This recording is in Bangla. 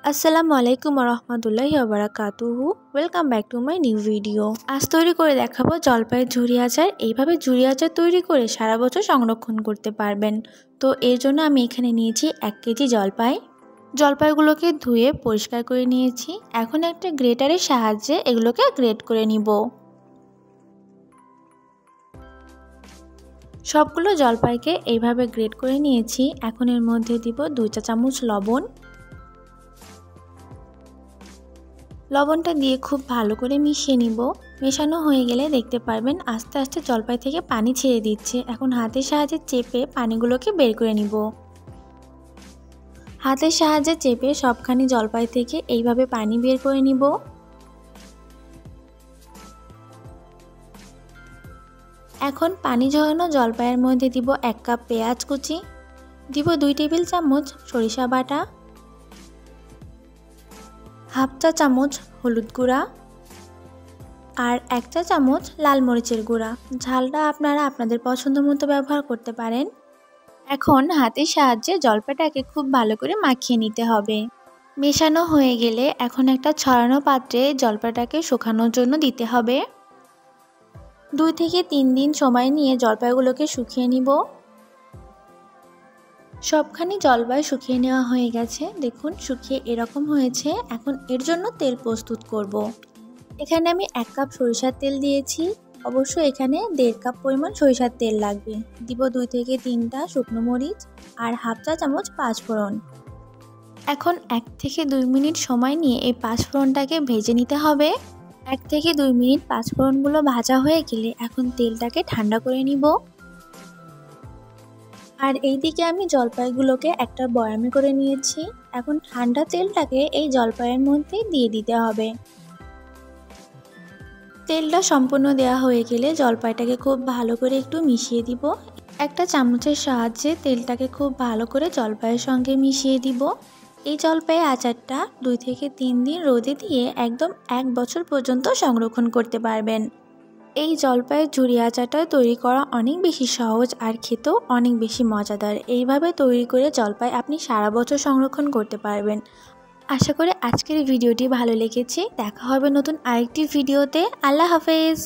আসসালামু আলাইকুম রহমতুল্লাহি ওয়াবারাকাতুহু। Welcome back to my new video. আজ তৈরি করে দেখাবো জলপাইয়ের ঝুরি আচার। এইভাবে ঝুরি আচার তৈরি করে সারা বছর সংরক্ষণ করতে পারবেন। তো এর জন্য আমি এখানে নিয়েছি 1 কেজি জলপাই। জলপাইগুলোকে ধুয়ে পরিষ্কার করে নিয়েছি। এখন একটা গ্রেটারের সাহায্যে এগুলোকে গ্রেট করে নিব। সবগুলো জলপাইকে এইভাবে গ্রেট করে নিয়েছি। এখন এর মধ্যে দিব 2 চা চামচ লবণ। লবণটা দিয়ে খুব ভালো করে মিশিয়ে নিব। মেশানো হয়ে গেলে দেখতে পারবেন আস্তে আস্তে জলপাই থেকে পানি ছেড়ে দিচ্ছে। এখন হাতের সাহায্যে চেপে পানিগুলোকে বের করে নিব। হাতের সাহায্যে চেপে সবখানি জলপাই থেকে এইভাবে পানি বের করে নিব। এখন পানি ঝরানো জলপাইয়ের মধ্যে দিব 1 কাপ পেঁয়াজ কুচি, দিব 2 টেবিল চামচ সরিষা বাটা, হাফ চা চামচ হলুদ গুঁড়া আর 1 চা চামচ লাল মরিচের গুঁড়া। ঝালটা আপনারা আপনাদের পছন্দ মতো ব্যবহার করতে পারেন। এখন হাতের সাহায্যে জলপাইটাকে খুব ভালো করে মাখিয়ে নিতে হবে। মেশানো হয়ে গেলে এখন একটা ছড়ানো পাত্রে জলপাইটাকে শুকানোর জন্য দিতে হবে। 2 থেকে 3 দিন সময় নিয়ে জলপাইগুলোকে শুকিয়ে নিব। সবখানি জলপাই শুকিয়ে নেওয়া হয়ে গেছে। দেখুন শুকিয়ে এরকম হয়েছে। এখন এর জন্য তেল প্রস্তুত করব। এখানে আমি 1 কাপ সরিষার তেল দিয়েছি। অবশ্যই এখানে 1.5 কাপ পরিমাণ সরিষার তেল লাগবে। দিব 2 থেকে 3টা শুকনো মরিচ আর হাফ চা চামচ পাঁচফোড়ন। এখন 1 থেকে 2 মিনিট সময় নিয়ে এই পাঁচফোড়নটাকে ভেজে নিতে হবে। 1 থেকে 2 মিনিট পাঁচফোড়নগুলো ভাজা হয়ে গেলে এখন তেলটাকে ঠান্ডা করে নিব। আর এইদিকে আমি জলপাইগুলোকে একটা বয়ামে করে নিয়েছি। এখন ঠান্ডা তেলটাকে এই জলপাইয়ের মধ্যে দিয়ে দিতে হবে। তেলটা সম্পূর্ণ দেওয়া হয়ে গেলে জলপাইটাকে খুব ভালো করে একটু মিশিয়ে দিব। একটা চামচের সাহায্যে তেলটাকে খুব ভালো করে জলপাইয়ের সঙ্গে মিশিয়ে দিব। এই জলপাইয়ের আচারটা 2 থেকে 3 দিন রোদে দিয়ে একদম 1 বছর পর্যন্ত সংরক্ষণ করতে পারবেন। এই জলপাইয়ের ঝুরি আচারটা তৈরি করা অনেক বেশি সহজ আর খেতেও অনেক বেশি মজাদার। এইভাবে তৈরি করে জলপাই আপনি সারা বছর সংরক্ষণ করতে পারবেন। আশা করি আজকের ভিডিওটি ভালো লেগেছে। দেখা হবে নতুন আরেকটি ভিডিওতে। আল্লাহ হাফেজ।